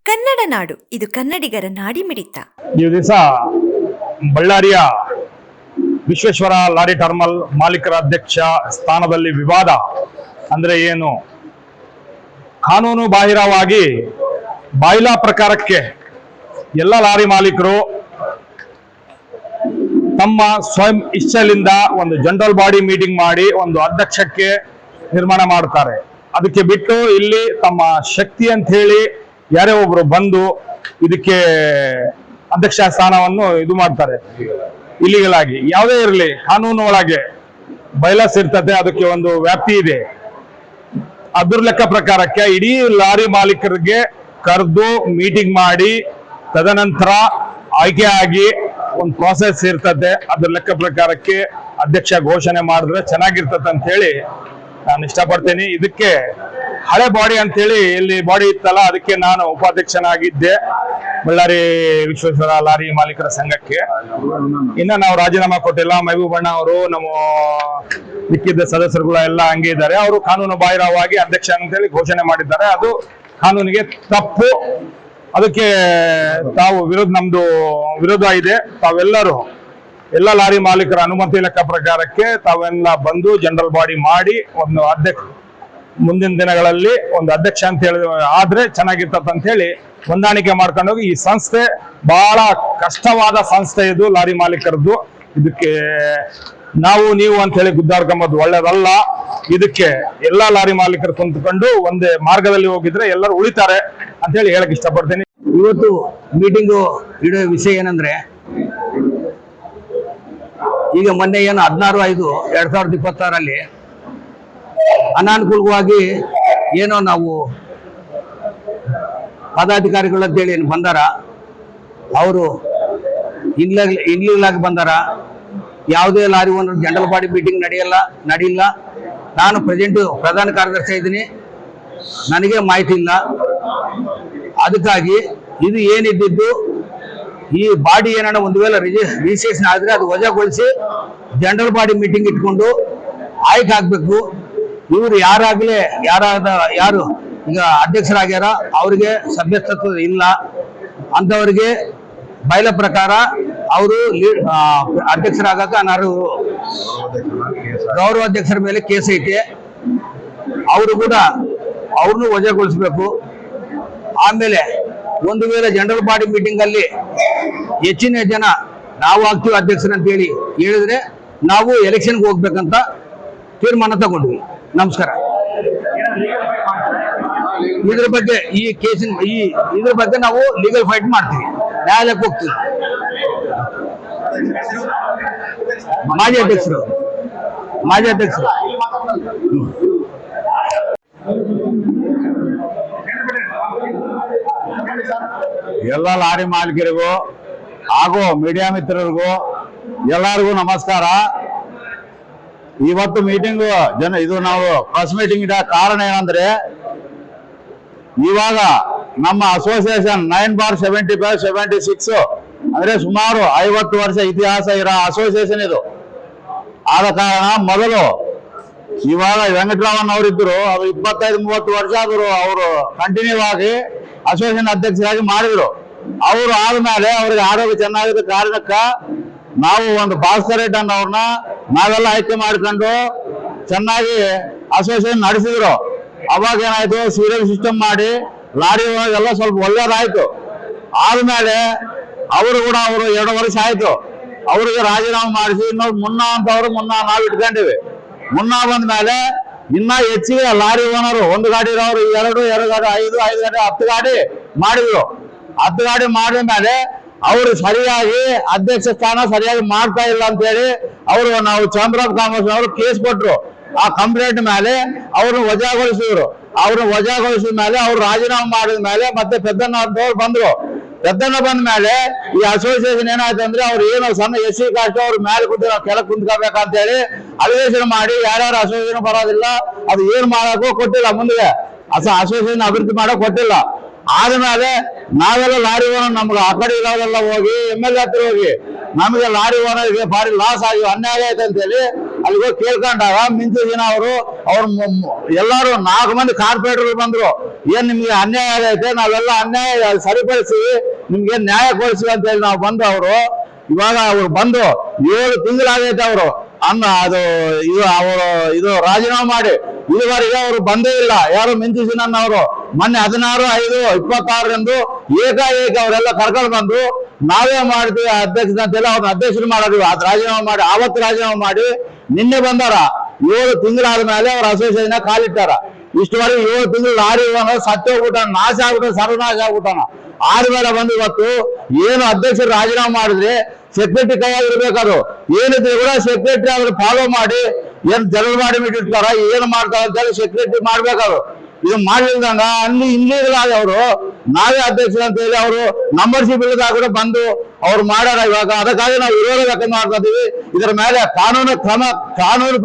ಕನ್ನಡ ನಾಡು, ಇದು ಕನ್ನಡಿಗರ ನಾಡಿಮಿಡಿತ. ಈ ದಿವಸ ಬಳ್ಳಾರಿಯ ವಿಶ್ವೇಶ್ವರ ಲಾರಿ ಟರ್ಮಿನಲ್ ಮಾಲೀಕರ ಅಧ್ಯಕ್ಷ ಸ್ಥಾನದಲ್ಲಿ ವಿವಾದ ಅಂದ್ರೆ ಏನು, ಕಾನೂನು ಬಾಹಿರವಾಗಿ ಬಾಯ್ಲಾ ಪ್ರಕಾರಕ್ಕೆ ಎಲ್ಲ ಲಾರಿ ಮಾಲೀಕರು ತಮ್ಮ ಸ್ವಯಂ ಇಚ್ಛೆಯಿಂದ ಒಂದು ಜನರಲ್ ಬಾಡಿ ಮೀಟಿಂಗ್ ಮಾಡಿ ಒಂದು ಅಧ್ಯಕ್ಷಕ್ಕೆ ನಿರ್ಮಾಣ ಮಾಡ್ತಾರೆ. ಅದಕ್ಕೆ ಬಿಟ್ಟು ಇಲ್ಲಿ ತಮ್ಮ ಶಕ್ತಿ ಅಂತ ಹೇಳಿ ಯಾರೇ ಒಬ್ರು ಬಂದು ಇದಕ್ಕೆ ಅಧ್ಯಕ್ಷ ಸ್ಥಾನವನ್ನು ಇದು ಮಾಡ್ತಾರೆ. ಇಲ್ಲಿಗಲ್ ಆಗಿ ಯಾವುದೇ ಇರಲಿ ಕಾನೂನು ಒಳಗೆ ಬೈಲಾಸ್ ಇರ್ತದೆ, ಅದಕ್ಕೆ ಒಂದು ವ್ಯಾಪ್ತಿ ಇದೆ. ಅದ್ರ ಲೆಕ್ಕ ಪ್ರಕಾರಕ್ಕೆ ಇಡೀ ಲಾರಿ ಮಾಲೀಕರಿಗೆ ಕರೆದು ಮೀಟಿಂಗ್ ಮಾಡಿ ತದನಂತರ ಆಯ್ಕೆ ಆಗಿ ಒಂದು ಪ್ರಾಸೆಸ್ ಇರ್ತದೆ. ಅದ್ರ ಲೆಕ್ಕ ಪ್ರಕಾರಕ್ಕೆ ಅಧ್ಯಕ್ಷ ಘೋಷಣೆ ಮಾಡಿದ್ರೆ ಚೆನ್ನಾಗಿರ್ತದೆ ಅಂತ ಹೇಳಿ ನಾನು ಇಷ್ಟಪಡ್ತೀನಿ. ಇದಕ್ಕೆ ಹಳೆ ಬಾಡಿ ಅಂತ ಹೇಳಿ ಇಲ್ಲಿ ಬಾಡಿ ಇತ್ತಲ್ಲ, ಅದಕ್ಕೆ ನಾನು ಉಪಾಧ್ಯಕ್ಷನಾಗಿದ್ದೆ ಬಳ್ಳಾರಿ ವಿಶ್ವೇಶ್ವರ ಲಾರಿ ಮಾಲೀಕರ ಸಂಘಕ್ಕೆ. ಇನ್ನ ನಾವು ರಾಜೀನಾಮೆ ಕೊಟ್ಟಿಲ್ಲ. ಮೆಹಬೂಬಣ್ಣ ಅವರು ನಮ್ಮ ಮಿಕ್ಕಿದ್ದ ಸದಸ್ಯರುಗಳು ಎಲ್ಲ ಹಂಗೆ ಇದ್ದಾರೆ. ಅವರು ಕಾನೂನು ಬಾಹಿರವಾಗಿ ಅಧ್ಯಕ್ಷ ಅಂತ ಹೇಳಿ ಘೋಷಣೆ ಮಾಡಿದ್ದಾರೆ. ಅದು ಕಾನೂನಿಗೆ ತಪ್ಪು. ಅದಕ್ಕೆ ತಾವು ನಮ್ದು ವಿರೋಧ ಇದೆ. ತಾವೆಲ್ಲರೂ ಎಲ್ಲ ಲಾರಿ ಮಾಲೀಕರ ಅನುಮತಿ ಲೆಕ್ಕ ಪ್ರಕಾರಕ್ಕೆ ತಾವೆಲ್ಲ ಬಂದು ಜನರಲ್ ಬಾಡಿ ಮಾಡಿ ಒಂದು ಅಧ್ಯಕ್ಷ ಮುಂದಿನ ದಿನಗಳಲ್ಲಿ ಒಂದು ಅಧ್ಯಕ್ಷ ಅಂತ ಹೇಳಿ ಆದ್ರೆ ಚೆನ್ನಾಗಿರ್ತದೆ ಅಂತ ಹೇಳಿ ಹೊಂದಾಣಿಕೆ ಮಾಡ್ಕೊಂಡೋಗಿ. ಈ ಸಂಸ್ಥೆ ಬಹಳ ಕಷ್ಟವಾದ ಸಂಸ್ಥೆ ಇದು, ಲಾರಿ ಮಾಲೀಕರದ್ದು. ಇದಕ್ಕೆ ನಾವು ನೀವು ಅಂತ ಹೇಳಿ ಗುದ್ದಾಡ್ಕೊಂಬೋದು ಒಳ್ಳೇದಲ್ಲ. ಇದಕ್ಕೆ ಎಲ್ಲಾ ಲಾರಿ ಮಾಲೀಕರು ಕುಂತ್ಕೊಂಡು ಒಂದೇ ಮಾರ್ಗದಲ್ಲಿ ಹೋಗಿದ್ರೆ ಎಲ್ಲರೂ ಉಳಿತಾರೆ ಅಂತ ಹೇಳಿ ಹೇಳಕ್ ಇಷ್ಟಪಡ್ತೀನಿ. ಇವತ್ತು ಮೀಟಿಂಗು ಇಡೋ ವಿಷಯ ಏನಂದ್ರೆ, ಈಗ ಮೊನ್ನೆ ಏನು 16/5/2026 ಅನಾನುಕೂಲವಾಗಿ ಏನೋ ನಾವು ಪದಾಧಿಕಾರಿಗಳಂತೇಳಿ ಏನು ಬಂದಾರ, ಅವರು ಇನ್ಲೀಗಲ್ ಆಗಿ ಬಂದಾರ. ಯಾವುದೇ lorry owner general body meeting ನಡೀಲ್ಲ. ನಾನು ಪ್ರಧಾನ ಕಾರ್ಯದರ್ಶಿ ಇದ್ದೀನಿ, ನನಗೆ ಮಾಹಿತಿ ಇಲ್ಲ. ಅದಕ್ಕಾಗಿ ಇದು ಏನಿದ್ದು ಈ ಬಾಡಿ ಏನಾರ ಒಂದು ವೇಳೆ ರಿಜಿಸ್ಟ್ರೇಷನ್ ಆದ್ರೆ ಅದು ವಜಾಗೊಳಿಸಿ ಜನರಲ್ ಬಾಡಿ ಮೀಟಿಂಗ್ ಇಟ್ಕೊಂಡು ಆಯ್ಕೆ ಆಗ್ಬೇಕು. ಇವರು ಯಾರು ಈಗ ಅಧ್ಯಕ್ಷರಾಗ್ಯಾರ ಅವ್ರಿಗೆ ಸಭ್ಯತ್ವ ಇಲ್ಲ. ಅಂತವರಿಗೆ ಬಯಲ ಪ್ರಕಾರ ಅವರು ಅಧ್ಯಕ್ಷರಾಗಕ್ಕೆ ಅನರ್ಹರು. ಗೌರವಾಧ್ಯಕ್ಷರ ಮೇಲೆ ಕೇಸ್ ಐತೆ, ಅವರು ಕೂಡ ಅವ್ರನ್ನು ವಜಾಗೊಳಿಸ್ಬೇಕು. ಆಮೇಲೆ ಒಂದು ವೇಳೆ ಜನರಲ್ ಬಾಡಿ ಮೀಟಿಂಗ್ ಅಲ್ಲಿ ಹೆಚ್ಚಿನ ಜನ ನಾವು ಆಗ್ತೀವಿ ಅಧ್ಯಕ್ಷರು ಅಂತ ಹೇಳಿದ್ರೆ ನಾವು ಎಲೆಕ್ಷನ್ಗೆ ಹೋಗ್ಬೇಕಂತ ತೀರ್ಮಾನ ತಗೊಂಡ್ವಿ. ನಮಸ್ಕಾರ. ಇದ್ರ ಬಗ್ಗೆ ಇದ್ರ ಬಗ್ಗೆ ನಾವು ಲೀಗಲ್ ಫೈಟ್ ಮಾಡ್ತೀವಿ, ನ್ಯಾಯಾಲಯಕ್ಕೆ ಹೋಗ್ತೀವಿ. ಮಾಜಿ ಅಧ್ಯಕ್ಷರು ಎಲ್ಲ ಲಾರಿ ಮಾಲೀಕರಿಗೂ ಹಾಗೂ ಮೀಡಿಯಾ ಮಿತ್ರರಿಗೂ ಎಲ್ಲರಿಗೂ ನಮಸ್ಕಾರ. ಇವತ್ತು ಮೀಟಿಂಗು ಇದು ನಾವು ಪ್ರೆಸ್ ಮೀಟಿಂಗ್ ಇಡ ಕಾರಣ ಏನಂದ್ರೆ, ಇವಾಗ ನಮ್ಮ ಅಸೋಸಿಯೇಷನ್ 9/75/76 ಅಂದ್ರೆ ಸುಮಾರು 50 ವರ್ಷ ಇತಿಹಾಸ ಇರೋ ಅಸೋಸಿಯೇಷನ್ ಇದು. ಆದ ಕಾರಣ ಮೊದಲು ಇವಾಗ ವೆಂಕಟರಾಮನ್ ಅವರಿದ್ರು, ಅದು 25-30 ವರ್ಷ ಆದ್ರು. ಅವರು ಕಂಟಿನ್ಯೂ ಆಗಿ ಅಸೋಸಿಯೇಷನ್ ಅಧ್ಯಕ್ಷರಾಗಿ ಮಾಡಿದ್ರು. ಅವರು ಆದ್ಮೇಲೆ ಅವ್ರಿಗೆ ಆರೋಗ್ಯ ಚೆನ್ನಾಗಿದ್ದ ಕಾರಣಕ್ಕ ನಾವು ಒಂದು ಭಾಸ್ಕರ್ ರೆಡ್ಡಿ ಅನ್ನೋರ್ನ ನಾವೆಲ್ಲ ಆಯ್ಕೆ ಮಾಡ್ಕೊಂಡು ಚೆನ್ನಾಗಿ ಅಸೋಸಿಯೇಷನ್ ನಡೆಸಿದ್ರು. ಅವಾಗ ಏನಾಯ್ತು, ಸೀರಿಯಲ್ ಸಿಸ್ಟಮ್ ಮಾಡಿ ಲಾರಿ ಎಲ್ಲ ಸ್ವಲ್ಪ ಒಳ್ಳೇದಾಯ್ತು. ಆದ್ಮೇಲೆ ಅವರು 2 ವರ್ಷ ಆಯ್ತು. ಅವ್ರಿಗೆ ರಾಜೀನಾಮೆ ಮಾಡಿಸಿ ಇನ್ನೊಂದು ಮುನ್ನಾ ನಾವು ಇಟ್ಕೊಂಡಿವಿ. ಮುನ್ನಾ ಬಂದ ಮೇಲೆ ಇನ್ನ ಹೆಚ್ಚಿಗೆ ಲಾರಿ ಓನರು, 1 ಗಾಡಿ ಇರೋರು 2 ಗಾಡಿ 5 ಗಾಡಿ 10 ಗಾಡಿ ಮಾಡಿದ್ರು. 10 ಗಾಡಿ ಮಾಡಿದ ಮೇಲೆ ಅವರು ಸರಿಯಾಗಿ ಅಧ್ಯಕ್ಷ ಸ್ಥಾನ ಸರಿಯಾಗಿ ಮಾಡ್ತಾ ಇಲ್ಲ ಅಂತ ಹೇಳಿ ನಾವು ಚಾಮರಾಜ್ ಕಾಮರ್ಸ್ ಅವರು ಕೇಸ್ ಕೊಟ್ರು. ಆ ಕಂಪ್ಲೇಂಟ್ ಮೇಲೆ ಅವ್ರನ್ನ ವಜಾಗೊಳಿಸಿದ್ರು. ವಜಾಗೊಳಿಸಿದ ಮೇಲೆ ಅವ್ರು ರಾಜೀನಾಮೆ ಮಾಡಿದ ಮೇಲೆ ಮತ್ತೆ ಪೆದ್ದಣ್ಣ ಅಂತವ್ರು ಬಂದ್ರು. ಪೆದ್ದಣ್ಣ ಬಂದ ಮೇಲೆ ಈ ಅಸೋಸಿಯೇಷನ್ ಏನಾಯ್ತು ಅಂದ್ರೆ, ಅವ್ರು ಏನೋ ಸಣ್ಣ SC ಕಾಸ್ಟ್ ಅವ್ರ ಮೇಲೆ ಕೆಳಗೆ ಕುಂತ್ಕೋಬೇಕಂತ ಹೇಳಿ ಅಧಿವೇಶನ ಮಾಡಿ ಯಾರ್ಯಾರು ಅಸೋಸಿಯೇಷನ್ ಬರೋದಿಲ್ಲ ಅದು ಏನ್ ಮಾಡಕ್ಕೂ ಕೊಟ್ಟಿಲ್ಲ. ಮುಂದೆ ಅಸೋಸಿಯೇಷನ್ ಅಭಿವೃದ್ಧಿ ಮಾಡಕ್ ಕೊಟ್ಟಿಲ್ಲ. ಆದ್ಮೇಲೆ ನಾವೆಲ್ಲ ಲಾರಿ ಓನರ್ ನಮ್ಗೆ ಆ ಕಡೆ ಇರೋದೆಲ್ಲ ಹೋಗಿ MLA ಹತ್ರ ಹೋಗಿ ನಮಗೆ ಲಾರಿ ಓನರ್ಗೆ ಭಾರಿ ಲಾಸ್ ಆಗಿ ಅನ್ಯಾಯ ಆಯ್ತು ಅಂತ ಹೇಳಿ ಅಲ್ಲಿ ಹೋಗಿ ಕೇಳ್ಕೊಂಡಾಗ ಮಿಂಚು ದಿನ ಅವ್ರು ಎಲ್ಲಾರು 4 ಮಂದಿ ಕಾರ್ಪೊರೇಟರ್ ಬಂದ್ರು. ಏನ್ ನಿಮ್ಗೆ ಅನ್ಯಾಯ ಆಗೈತೆ, ನಾವೆಲ್ಲ ಅನ್ಯಾಯ ಸರಿಪಡಿಸಿ ನಿಮ್ಗೆ ನ್ಯಾಯ ಕೊಡಿಸಿ ಅಂತ ಹೇಳಿ ನಾವು ಬಂದು ಅವರು ಇವಾಗ ಅವ್ರು ಬಂದು 7 ತಿಂಗಳಾಗೈತೆ ಅವರು ಇದು ರಾಜೀನಾಮೆ ಮಾಡಿ ಇದುವರೆಗೆ ಅವರು ಬಂದೇ ಇಲ್ಲ. ಯಾರು ಮಿಂಚಿಸಿನನ್ನ ಅವರು ಮೊನ್ನೆ 16/5/26 ಏಕಾಏಕಿ ಅವರೆಲ್ಲ ಕರ್ಕೊಂಡು ಬಂದು ನಾವೇ ಮಾಡ್ತೀವಿ ಅಧ್ಯಕ್ಷ ಅಂತೇಳಿ ಅವ್ರನ್ನ ಅಧ್ಯಕ್ಷರು ಮಾಡೋದು ರಾಜೀನಾಮೆ ಮಾಡಿ ಆವತ್ತು ರಾಜೀನಾಮೆ ಮಾಡಿ ನಿನ್ನೆ ಬಂದಾರ. 7 ತಿಂಗಳಾದ ಮೇಲೆ ಅವ್ರ ಅಸೋಸಿಯೇಷನ್ ಕಾಲಿಟ್ಟಾರ. ಇಷ್ಟುವರೆಗೆ 7 ತಿಂಗಳು ಲಾರಿ ಸತ್ತು ಹೋಗ್ಬಿಟ್ಟಾನ, ನಾಶ ಆಗ್ಬಿಟ್ಟ, ಸರ್ವನಾಶ ಆಗ್ಬಿಟ್ಟಾನ. ಆದ್ಮೇಲೆ ಬಂದು ಇವತ್ತು ಏನು ಅಧ್ಯಕ್ಷರು ರಾಜೀನಾಮೆ ಮಾಡಿದ್ರೆ ಸೆಕ್ರೆಟರಿ ಕೈಯಾಗಿರ್ಬೇಕಾದ್ರು ಏನಿದ್ರೆ ಕೂಡ ಸೆಕ್ರೆಟರಿ ಅವ್ರು ಫಾಲೋ ಮಾಡಿ ಏನ್ ಜನರಲ್ ಮಾಡಿ ಬಿಟ್ಟಿರ್ತಾರ, ಏನ್ ಮಾಡ್ತಾರ ಅಂತ ಹೇಳಿ ಸೆಕ್ರೆಟರಿ ಮಾಡ್ಬೇಕಾದ್ರು. ಇದು ಮಾಡ್ಲಿಲ್ದಂಗ ಅಲ್ಲಿ ಇಲ್ಲಿಗಲ್ ಆಗಿ ಅವರು ನಾವೇ ಅಧ್ಯಕ್ಷರು ಅಂತ ಹೇಳಿ ಅವರು ನಂಬರ್ಶಿಪ್ ಇಲ್ಲದಾಗ ಕೂಡ ಬಂದು ಅವ್ರು ಮಾಡ್ಯಾರ. ಇವಾಗ ಅದಕ್ಕಾಗಿ ನಾವು ವಿರೋಧ ವ್ಯಕ್ತ ಮಾಡ್ತಾ ಇದೀವಿ. ಇದರ ಮೇಲೆ ಕಾನೂನು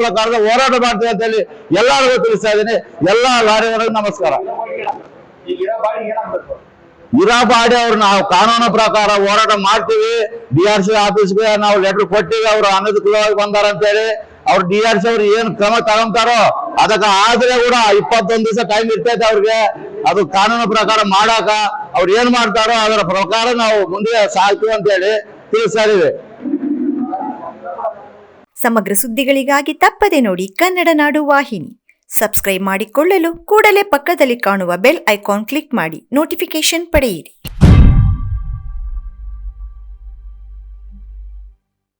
ಪ್ರಕಾರದ ಹೋರಾಟ ಮಾಡ್ತೀವಿ ಅಂತ ಹೇಳಿ ಎಲ್ಲರಿಗೂ ತಿಳಿಸ್ತಾ ಇದ್ದೀನಿ. ಎಲ್ಲ ಲಾರಿಯವರಿಗೂ ನಮಸ್ಕಾರ. ಇರಾಬಾಡಿ ಅವ್ರು ನಾವು ಕಾನೂನು ಪ್ರಕಾರ ಹೋರಾಟ ಮಾಡ್ತೀವಿ. DRC ಆಫೀಸ್ಗೆ ನಾವು ಲೆಟರ್ ಕೊಟ್ಟಿವಿ, ಅವ್ರು ಅನಧಿಕೃತವಾಗಿ ಬಂದಾರ ಅಂತ ಹೇಳಿ. ಅವ್ರು DRC ಅವ್ರು ಏನ್ ಕ್ರಮ ತಗೊಂತಾರೋ ಅದಕ್ಕೆ ಆದ್ರೆ ಕೂಡ 21 ದಿವಸ ಟೈಮ್ ಇರ್ತೈತೆ ಅವ್ರಿಗೆ. ಅದು ಕಾನೂನು ಪ್ರಕಾರ ಮಾಡಾಕ ಅವ್ರು ಏನ್ ಮಾಡ್ತಾರೋ ಅದರ ಪ್ರಕಾರ ನಾವು ಮುಂದೆ ಸಾಗ್ತೀವಿ ಅಂತ ಹೇಳಿ ತಿಳಿಸ್ತಾ ಇದೀವಿ. ಸಮಗ್ರ ಸುದ್ದಿಗಳಿಗಾಗಿ ತಪ್ಪದೆ ನೋಡಿ ಕನ್ನಡ ನಾಡು ವಾಹಿನಿ. ಸಬ್ಸ್ಕ್ರೈಬ್ ಮಾಡಿಕೊಳ್ಳಲು ಕೂಡಲೇ ಪಕ್ಕದಲ್ಲಿ ಕಾಣುವ ಬೆಲ್ ಐಕಾನ್ ಕ್ಲಿಕ್ ಮಾಡಿ ನೋಟಿಫಿಕೇಶನ್ ಪಡೆಯಿರಿ.